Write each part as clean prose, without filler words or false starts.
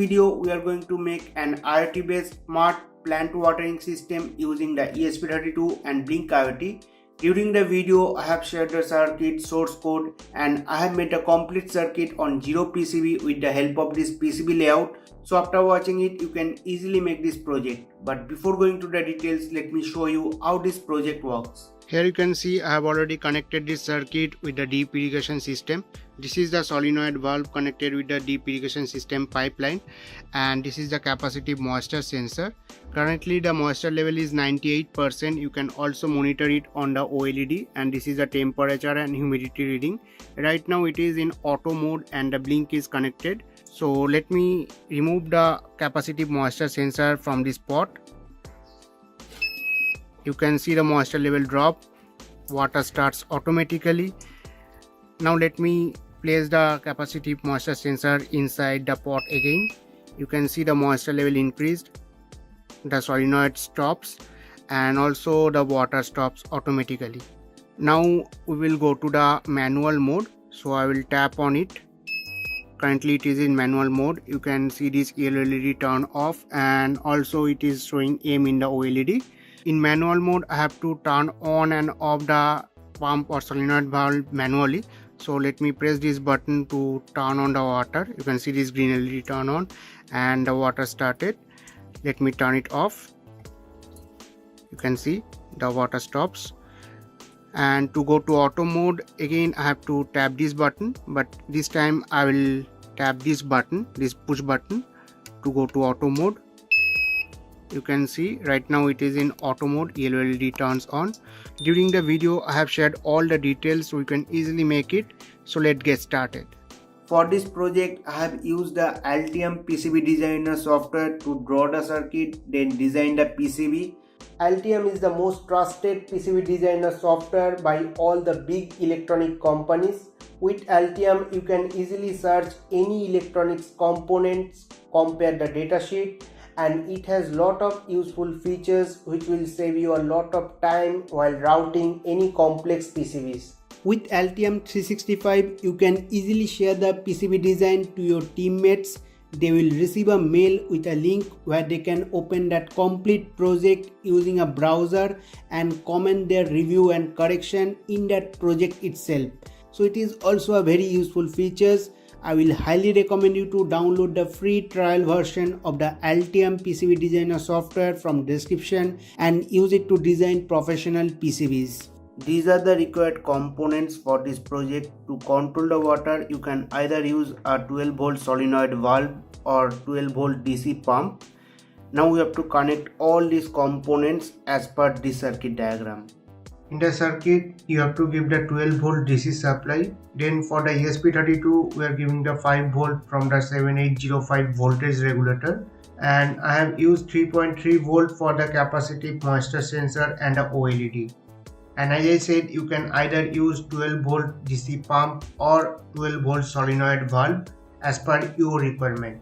video, we are going to make an IoT based smart plant watering system using the ESP32 and Blynk IoT. During the video, I have shared the circuit source code and I have made a complete circuit on 0 PCB with the help of this PCB layout. So after watching it, you can easily make this project. But before going to the details, let me show you how this project works. Here you can see I have already connected this circuit with the deep irrigation system. This is the solenoid valve connected with the deep irrigation system pipeline, and this is the capacitive moisture sensor. Currently the moisture level is 98%. You can also monitor it on the OLED, and this is the temperature and humidity reading. Right now it is in auto mode and the Blynk is connected. So let me remove the capacitive moisture sensor from this pot. You can see the moisture level drop, water starts automatically. Now let me place the capacitive moisture sensor inside the pot again. You can see the moisture level increased, the solenoid stops, and also the water stops automatically. Now we will go to the manual mode, so I will tap on it. Currently it is in manual mode. You can see this LED turn off, and also it is showing aim in the OLED. In manual mode, I have to turn on and off the pump or solenoid valve manually. So let me press this button to turn on the water. You can see this green LED turn on and the water started. Let me turn it off. You can see the water stops. And to go to auto mode, again I have to tap this button, but this time I will tap this button, this push button, to go to auto mode. You can see right now it is in auto mode, yellow LED turns on. During the video I have shared all the details so you can easily make it. So let's get started. For this project I have used the Altium PCB designer software to draw the circuit, then design the PCB. Altium is the most trusted PCB designer software by all the big electronic companies. With Altium you can easily search any electronics components, compare the datasheet, and it has lot of useful features which will save you a lot of time while routing any complex PCBs. With Altium 365, you can easily share the PCB design to your teammates. They will receive a mail with a link where they can open that complete project using a browser and comment their review and correction in that project itself. So it is also a very useful features. I will highly recommend you to download the free trial version of the Altium PCB designer software from description and use it to design professional PCBs. These are the required components for this project. To control the water, you can either use a 12 volt solenoid valve or 12 volt DC pump. Now we have to connect all these components as per this circuit diagram. In the circuit, you have to give the 12 volt DC supply. Then for the ESP32, we are giving the 5 volt from the 7805 voltage regulator. And I have used 3.3 volt for the capacitive moisture sensor and the OLED. And as I said, you can either use 12 volt DC pump or 12 volt solenoid valve as per your requirement.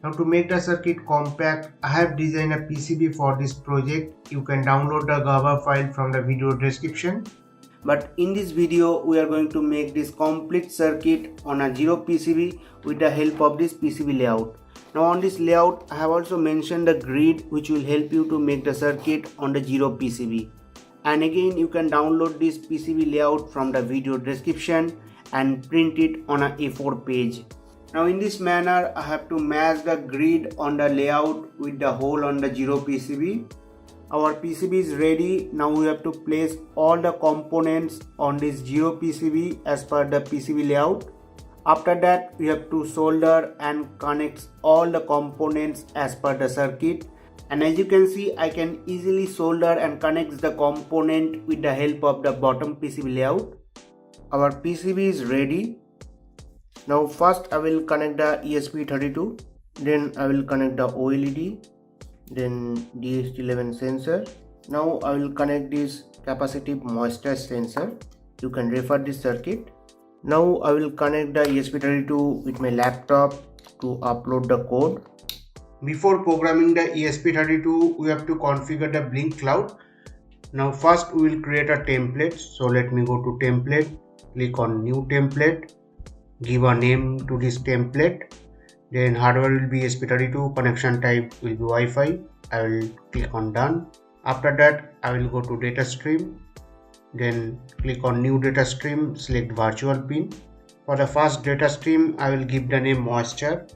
Now to make the circuit compact, I have designed a PCB for this project. You can download the Java file from the video description. But in this video, we are going to make this complete circuit on a 0 PCB with the help of this PCB layout. Now on this layout, I have also mentioned the grid which will help you to make the circuit on the 0 PCB. And again, you can download this PCB layout from the video description and print it on a A4 page. Now in this manner, I have to match the grid on the layout with the hole on the 0 PCB. Our PCB is ready. Now we have to place all the components on this 0 PCB as per the PCB layout. After that, we have to solder and connect all the components as per the circuit. And as you can see, I can easily solder and connect the component with the help of the bottom PCB layout. Our PCB is ready. Now first I will connect the ESP32, then I will connect the OLED, then DHT11 sensor. Now I will connect this capacitive moisture sensor. You can refer this circuit. Now I will connect the ESP32 with my laptop to upload the code. Before programming the ESP32, we have to configure the Blynk cloud. Now first we will create a template. So let me go to template, click on new template, give a name to this template. Then hardware will be ESP32, connection type will be Wi-Fi. I will click on done. After that I will go to data stream, then click on new data stream, select virtual pin. For the first data stream I will give the name moisture.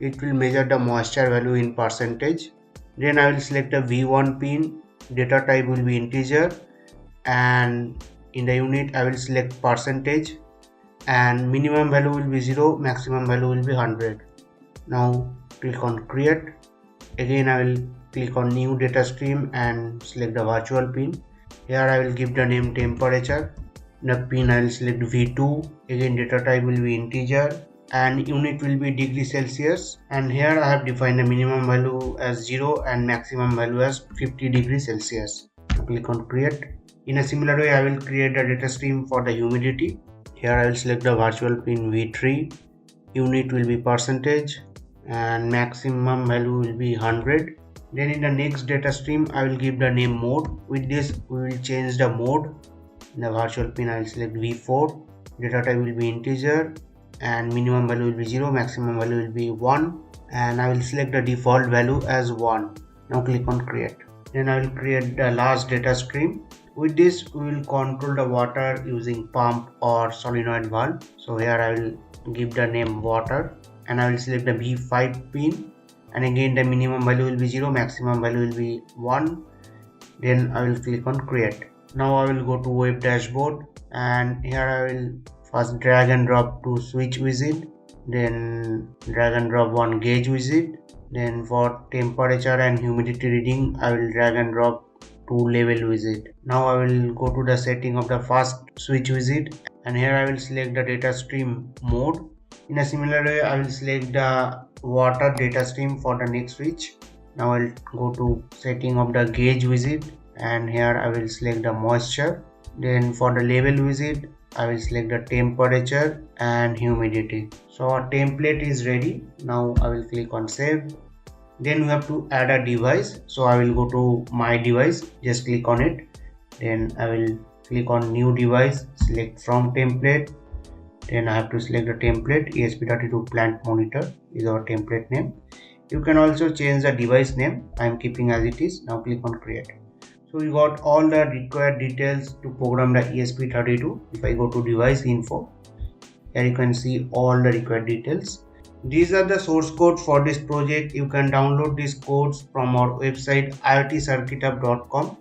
It will measure the moisture value in percentage. Then I will select the V1 pin, data type will be integer, and in the unit I will select percentage, and minimum value will be 0, maximum value will be 100. Now click on create. Again I will click on new data stream and select the virtual pin. Here I will give the name temperature. The pin I will select V2. Again data type will be integer and unit will be degree Celsius, and here I have defined the minimum value as 0 and maximum value as 50 degrees Celsius. Click on create. In a similar way I will create a data stream for the humidity. Here I will select the virtual pin V3. Unit will be percentage and maximum value will be 100. Then in the next data stream I will give the name mode. With this we will change the mode. In the virtual pin I will select V4. Data type will be integer and minimum value will be 0, maximum value will be 1, and I will select the default value as 1. Now click on create. Then I will create the last data stream. With this we will control the water using pump or solenoid valve. So here I will give the name water and I will select the V5 pin, and again the minimum value will be 0, maximum value will be 1. Then I will click on create. Now I will go to web dashboard, and here I will first drag and drop to switch widget, then drag and drop one gauge widget. Then for temperature and humidity reading I will drag and drop to level widget. Now I will go to the setting of the first switch widget, and here I will select the data stream mode. In a similar way I will select the water data stream for the next switch. Now I will go to setting of the gauge widget, and here I will select the moisture. Then for the level widget I will select the temperature and humidity. So our template is ready. Now I will click on save. Then we have to add a device. So I will go to my device, just click on it. Then I will click on new device, select from template. Then I have to select the template. ESP32 Blynk monitor is our template name. You can also change the device name. I am keeping as it is. Now click on create. So we got all the required details to program the ESP32. If I go to device info, here you can see all the required details. These are the source code for this project. You can download these codes from our website iotcircuitup.com.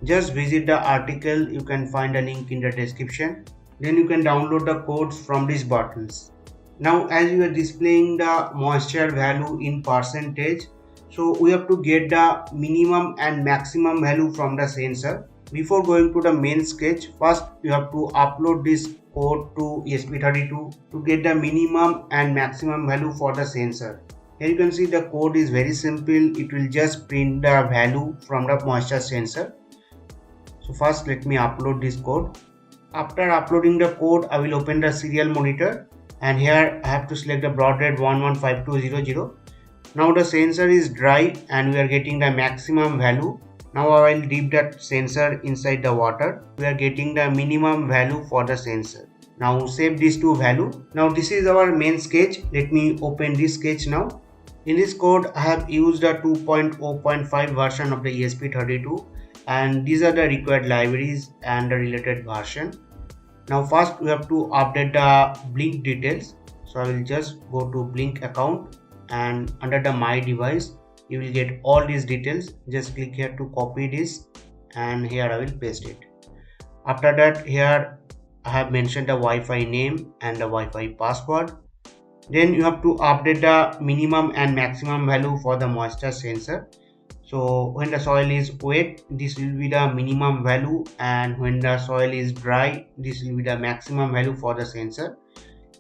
Just visit the article. You can find a link in the description. Then you can download the codes from these buttons. Now as you are displaying the moisture value in percentage, so we have to get the minimum and maximum value from the sensor. Before going to the main sketch, first you have to upload this code to ESP32 to get the minimum and maximum value for the sensor. Here you can see the code is very simple. It will just print the value from the moisture sensor. So first let me upload this code. After uploading the code, I will open the serial monitor, and here I have to select the baud rate 115200. Now the sensor is dry and we are getting the maximum value. Now I will dip that sensor inside the water. We are getting the minimum value for the sensor. Now save these two value. Now this is our main sketch. Let me open this sketch now. In this code I have used the 2.0.5 version of the ESP32, and these are the required libraries and the related version. Now first we have to update the Blynk details. So I will just go to Blynk account, and under the my device you will get all these details. Just click here to copy this, and here I will paste it. After that, here I have mentioned the Wi-Fi name and the Wi-Fi password. Then you have to update the minimum and maximum value for the moisture sensor. So when the soil is wet, this will be the minimum value, and when the soil is dry, this will be the maximum value for the sensor.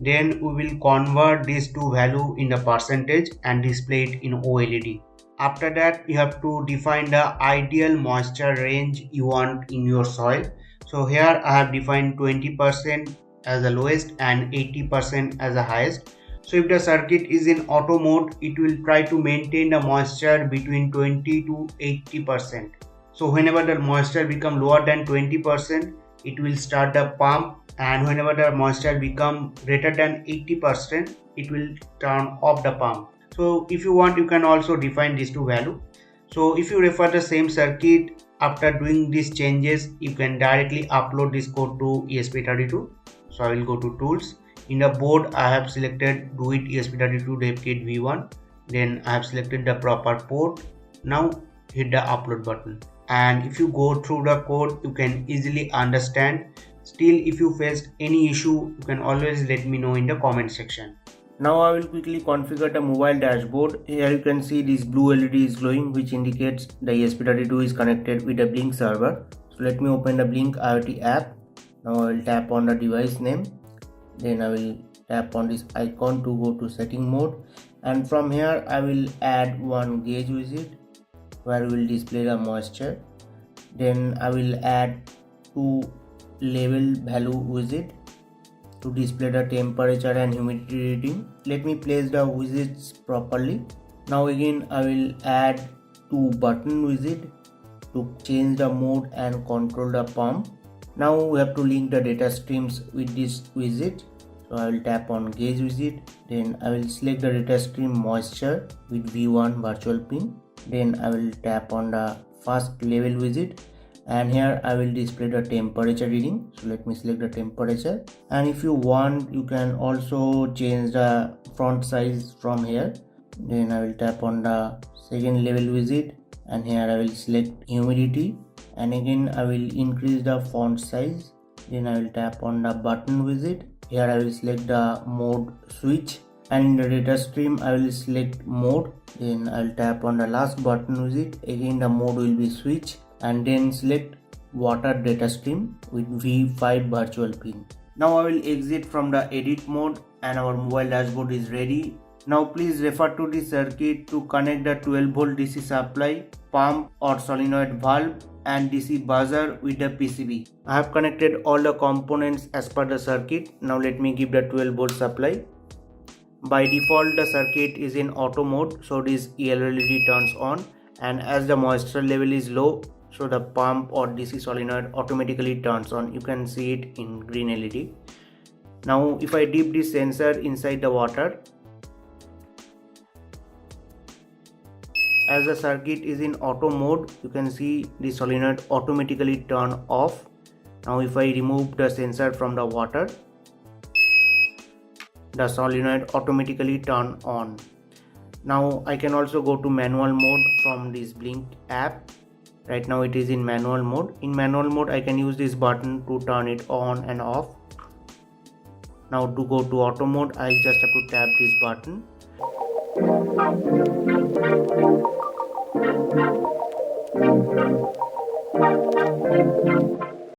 Then we will convert these two value in the percentage and display it in OLED. After that, you have to define the ideal moisture range you want in your soil. So here I have defined 20% as the lowest and 80% as the highest. So if the circuit is in auto mode, it will try to maintain the moisture between 20 to 80%. So whenever the moisture become lower than 20%, it will start the pump, and whenever the moisture become greater than 80%, it will turn off the pump. So if you want, you can also define these two value. So if you refer the same circuit, after doing these changes, you can directly upload this code to ESP32. So I will go to tools. In the board, I have selected do it ESP32 dev kit v1. Then I have selected the proper port. Now hit the upload button. And if you go through the code, you can easily understand. Still, if you faced any issue, you can always let me know in the comment section. Now I will quickly configure the mobile dashboard. Here you can see this blue LED is glowing, which indicates the ESP32 is connected with the Blynk server. So let me open the Blynk IoT app. Now I will tap on the device name. Then I will tap on this icon to go to setting mode. And from here I will add one gauge widget where we will display the moisture. Then I will add two level value widget to display the temperature and humidity reading. Let me place the widgets properly. Now again I will add two button widget to change the mode and control the pump. Now we have to link the data streams with this widget. So I will tap on gauge widget. Then I will select the data stream moisture with V1 virtual pin. Then I will tap on the first level widget, and here I will display the temperature reading. So let me select the temperature, and if you want, you can also change the font size from here. Then I will tap on the second level widget, and here I will select humidity, and again I will increase the font size. Then I will tap on the button widget. Here I will select the mode switch, and in the data stream I will select mode. Then I will tap on the last button widget. Again the mode will be switch, and then select water data stream with V5 virtual pin. Now I will exit from the edit mode, and our mobile dashboard is ready. Now please refer to the circuit to connect the 12 volt DC supply, pump or solenoid valve and DC buzzer with the PCB. I have connected all the components as per the circuit. Now let me give the 12 volt supply. By default the circuit is in auto mode, so this yellow LED turns on, and as the moisture level is low, so the pump or DC solenoid automatically turns on. You can see it in green LED. Now if I dip this sensor inside the water, as the circuit is in auto mode, you can see the solenoid automatically turn off. Now if I remove the sensor from the water, the solenoid automatically turn on. Now I can also go to manual mode from this Blynk app. Right now it is in manual mode. In manual mode I can use this button to turn it on and off. Now to go to auto mode, I just have to tap this button.